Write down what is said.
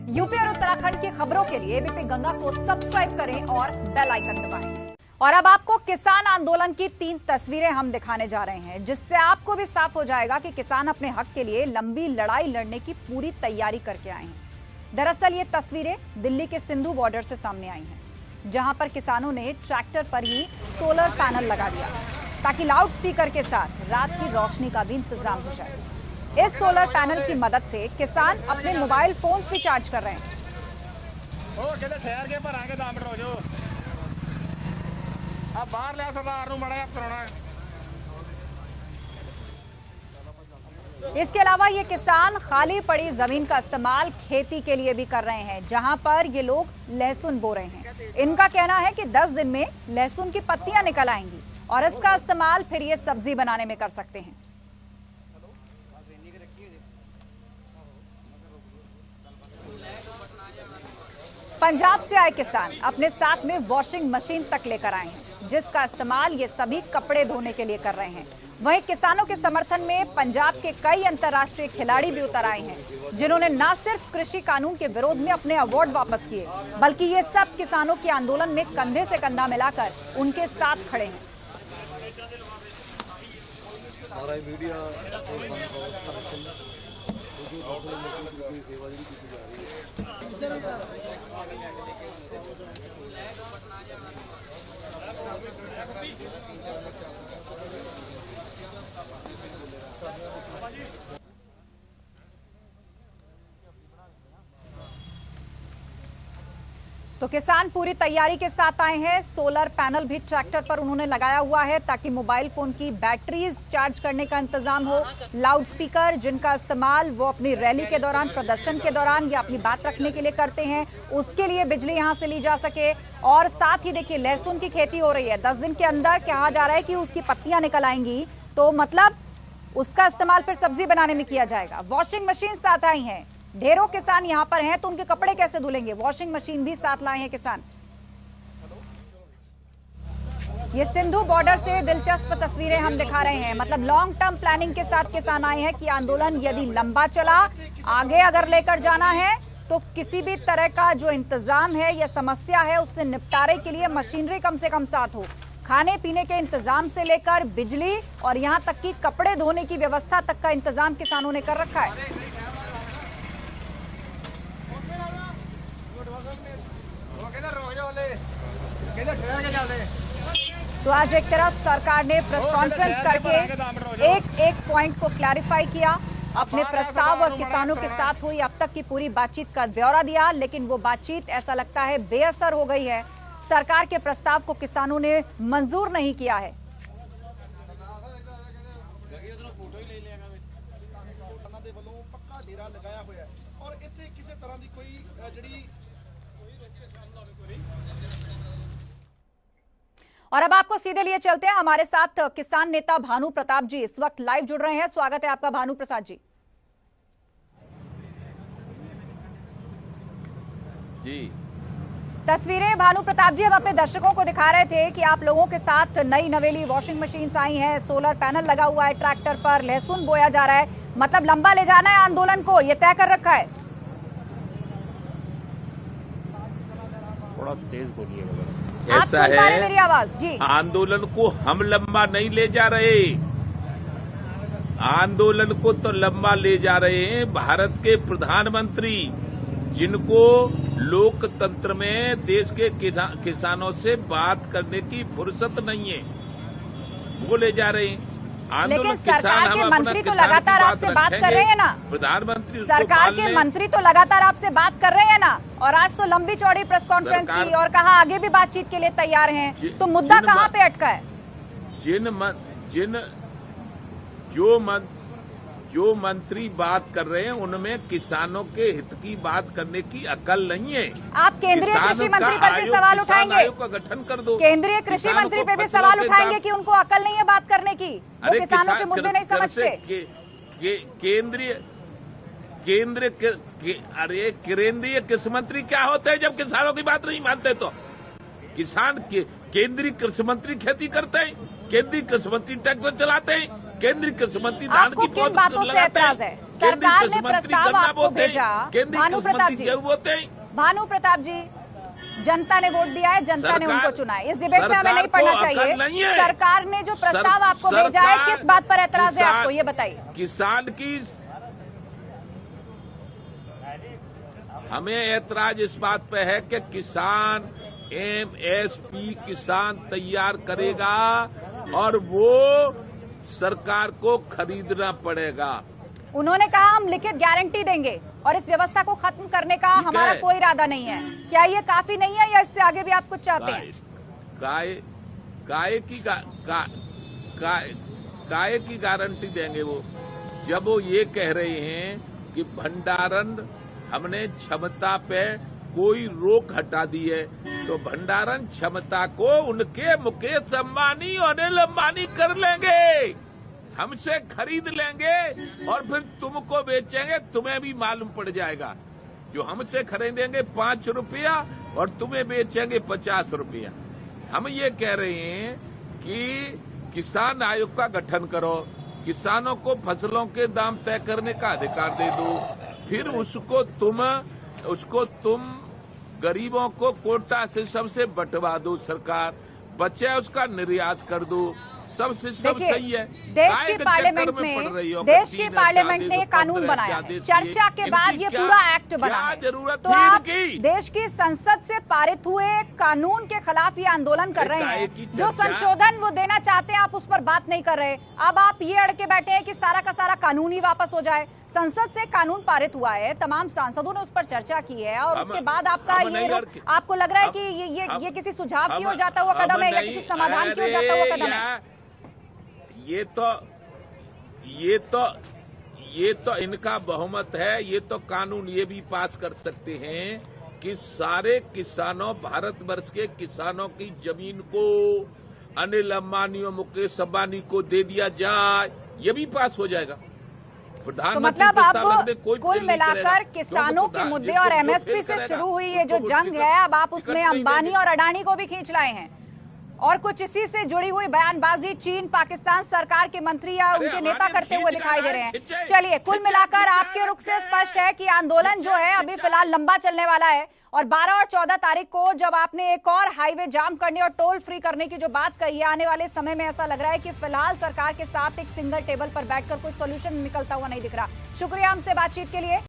UP और उत्तराखंड की खबरों के लिए एबीपी गंगा को सब्सक्राइब करें और बेल आइकन दबाएं। और अब आपको किसान आंदोलन की 3 तस्वीरें हम दिखाने जा रहे हैं, जिससे आपको भी साफ हो जाएगा कि किसान अपने हक के लिए लंबी लड़ाई लड़ने की पूरी तैयारी करके आए हैं। दरअसल ये तस्वीरें दिल्ली के सिंधु बॉर्डर से सामने आई हैं, जहां पर किसानों ने ट्रैक्टर पर ही सोलर पैनल लगा दिया ताकि लाउड स्पीकर के साथ रात की रोशनी का भी इंतजाम हो जाए। इस सोलर पैनल की मदद से किसान अपने मोबाइल फोन भी चार्ज कर रहे हैं। इसके अलावा ये किसान खाली पड़ी जमीन का इस्तेमाल खेती के लिए भी कर रहे हैं, जहां पर ये लोग लहसुन बो रहे हैं। इनका कहना है कि 10 दिन में लहसुन की पत्तियां निकल आएंगी और इसका इस्तेमाल फिर ये सब्जी बनाने में कर सकते हैं। पंजाब से आए किसान अपने साथ में वॉशिंग मशीन तक लेकर आए हैं, जिसका इस्तेमाल ये सभी कपड़े धोने के लिए कर रहे हैं। वहीं किसानों के समर्थन में पंजाब के कई अंतर्राष्ट्रीय खिलाड़ी भी उतर आए हैं, जिन्होंने न सिर्फ कृषि कानून के विरोध में अपने अवार्ड वापस किए, बल्कि ये सब किसानों के आंदोलन में कंधे से कंधा मिलाकर उनके साथ खड़े हैं। तो किसान पूरी तैयारी के साथ आए हैं। सोलर पैनल भी ट्रैक्टर पर उन्होंने लगाया हुआ है ताकि मोबाइल फोन की बैटरीज चार्ज करने का इंतजाम हो। लाउड स्पीकर जिनका इस्तेमाल वो अपनी रैली के दौरान, प्रदर्शन के दौरान या अपनी बात रखने के लिए करते हैं, उसके लिए बिजली यहां से ली जा सके। और साथ ही देखिए, लहसुन की खेती हो रही है, 10 दिन के अंदर कहा जा रहा है कि उसकी पत्तियां निकल आएंगी, तो मतलब उसका इस्तेमाल फिर सब्जी बनाने में किया जाएगा। वॉशिंग मशीन साथ आई है, ढेरों किसान यहाँ पर हैं, तो उनके कपड़े कैसे धुलेंगे? वॉशिंग मशीन भी साथ लाए हैं किसान। ये सिंधु बॉर्डर से दिलचस्प तस्वीरें हम दिखा रहे हैं। मतलब लॉन्ग टर्म प्लानिंग के साथ किसान आए हैं कि आंदोलन यदि लंबा चला, आगे अगर लेकर जाना है, तो किसी भी तरह का जो इंतजाम है या समस्या है उससे निपटारे के लिए मशीनरी कम से कम साथ हो। खाने पीने के इंतजाम से लेकर बिजली और यहाँ तक कि कपड़े धोने की व्यवस्था तक का इंतजाम किसानों ने कर रखा है। तो आज एक तरफ सरकार ने प्रेस कॉन्फ्रेंस करके एक पॉइंट को क्लैरिफाई किया, अपने प्रस्ताव और किसानों के साथ हुई अब तक की पूरी बातचीत का ब्यौरा दिया, लेकिन वो बातचीत ऐसा लगता है बेअसर हो गई है। सरकार के प्रस्ताव को किसानों ने मंजूर नहीं किया है। और अब आपको सीधे लिए चलते हैं, हमारे साथ किसान नेता भानु प्रताप जी इस वक्त लाइव जुड़ रहे हैं। स्वागत है आपका भानु प्रसाद जी। जी तस्वीरें भानु प्रताप जी हम अपने दर्शकों को दिखा रहे थे कि आप लोगों के साथ नई नवेली वॉशिंग मशीन आई हैं, सोलर पैनल लगा हुआ है, ट्रैक्टर पर लहसुन बोया जा रहा है, मतलब लंबा ले जाना है आंदोलन को, ये तय कर रखा है। थोड़ा तेज बोलिए। आप सुन पा रहे हैं मेरी आवाज? जी। आंदोलन को हम लंबा नहीं ले जा रहे, आंदोलन को तो लंबा ले जा रहे हैं भारत के प्रधानमंत्री, जिनको लोकतंत्र में देश के किसानों से बात करने की फुर्सत नहीं है, वो ले जा रहे हैं। लेकिन सरकार के मंत्री तो लगातार आपसे बात कर रहे हैं ना, प्रधानमंत्री सरकार के मंत्री तो लगातार आपसे बात कर रहे हैं ना, और आज तो लंबी चौड़ी प्रेस कॉन्फ्रेंस की और कहा आगे भी बातचीत के लिए तैयार हैं, तो मुद्दा कहाँ पे अटका है? जो मंत्री बात कर रहे हैं उनमें किसानों के हित की बात करने की अकल नहीं है। आप केंद्रीय कृषि मंत्री पर भी सवाल उठाएंगे? का गठन कर दो। केंद्रीय कृषि मंत्री पे भी सवाल उठाएंगे कि उनको अकल नहीं है बात करने की, वो किसानों के मुद्दे नहीं समझते। केंद्रीय कृषि मंत्री क्या होते हैं जब किसानों की बात नहीं मानते? तो किसान केंद्रीय कृषि मंत्री खेती करते हैं, केंद्रीय कृषि मंत्री ट्रैक्टर चलाते हैं, केंद्रीय कृषि मंत्री धान की किन बातों से ऐतराज है? सरकार कृषि ने मंत्री प्रस्ताव गन्ना आपको बोते हैं, भेजा। केंद्रीय भानु कृषि प्रताप मंत्री जी, गेहूं बोते हैं। भानु प्रताप जी, जनता ने वोट दिया है, जनता ने सरकार- उनको चुना है। इस डिबेट में हमें सरकार नहीं पढ़ना को अकल चाहिए। नहीं है। सरकार ने जो प्रस्ताव आपको भेजा है, सरकार- किस बात पर एतराज है आपको, ये बताइए। किसान की हमें ऐतराज इस बात पे है कि किसान एमएसपी किसान तैयार करेगा और वो सरकार को खरीदना पड़ेगा। उन्होंने कहा हम लिखित गारंटी देंगे और इस व्यवस्था को खत्म करने का ठीक हमारा है। कोई इरादा नहीं है। क्या ये काफी नहीं है या इससे आगे भी आप कुछ चाहते हैं? काय की गारंटी देंगे वो, जब वो ये कह रहे हैं कि भंडारण हमने क्षमता पे कोई रोक हटा दी है, तो भंडारण क्षमता को उनके मुकेश अंबानी और अनिल अंबानी कर लेंगे, हमसे खरीद लेंगे और फिर तुमको बेचेंगे। तुम्हें भी मालूम पड़ जाएगा, जो हमसे खरीदेंगे 5 रुपया और तुम्हें बेचेंगे 50 रुपया। हम ये कह रहे हैं कि किसान आयोग का गठन करो, किसानों को फसलों के दाम तय करने का अधिकार दे दो, फिर उसको तुम गरीबों को कोटा सिस्टम से बंटवा दो, सरकार बचे उसका निर्यात कर दो, सब सिस्टम सही है। देश की पार्लियामेंट ने कानून बनाया, चर्चा के बाद ये पूरा एक्ट बना है। जरूरत तो आप देश की संसद से पारित हुए कानून के खिलाफ ये आंदोलन कर रहे हैं। जो संशोधन वो देना चाहते हैं आप उस पर बात नहीं कर रहे। अब आप ये अड़ के बैठे हैं कि सारा का सारा कानून ही वापस हो जाए। संसद से कानून पारित हुआ है, तमाम सांसदों ने उस पर चर्चा की है और उसके बाद आपका ये आपको लग रहा है कि ये किसी सुझाव की ओर जाता हुआ कदम है या किसी समाधान की ओर जाता हुआ कदम है? ये तो इनका बहुमत है। ये तो कानून ये भी पास कर सकते हैं कि सारे किसानों, भारतवर्ष के किसानों की जमीन को अनिल अंबानी और मुकेश अंबानी को दे दिया जाए, ये भी पास हो जाएगा। तो मतलब आपको कुल मिलाकर किसानों के मुद्दे और एमएसपी से शुरू हुई ये जो जंग है, अब आप उसमें अंबानी और अडानी को भी खींच लाए हैं और कुछ इसी से जुड़ी हुई बयानबाजी चीन, पाकिस्तान सरकार के मंत्री या उनके नेता करते हुए दिखाई दे रहे हैं। चलिए, कुल मिलाकर आपके रुख से स्पष्ट है कि आंदोलन जो है अभी फिलहाल लंबा चलने वाला है और 12 और 14 तारीख को जब आपने एक और हाईवे जाम करने और टोल फ्री करने की जो बात कही है, आने वाले समय में ऐसा लग रहा है कि फिलहाल सरकार के साथ एक सिंगल टेबल पर बैठकर कोई सोल्यूशन निकलता हुआ नहीं दिख रहा। शुक्रिया हमसे बातचीत के लिए।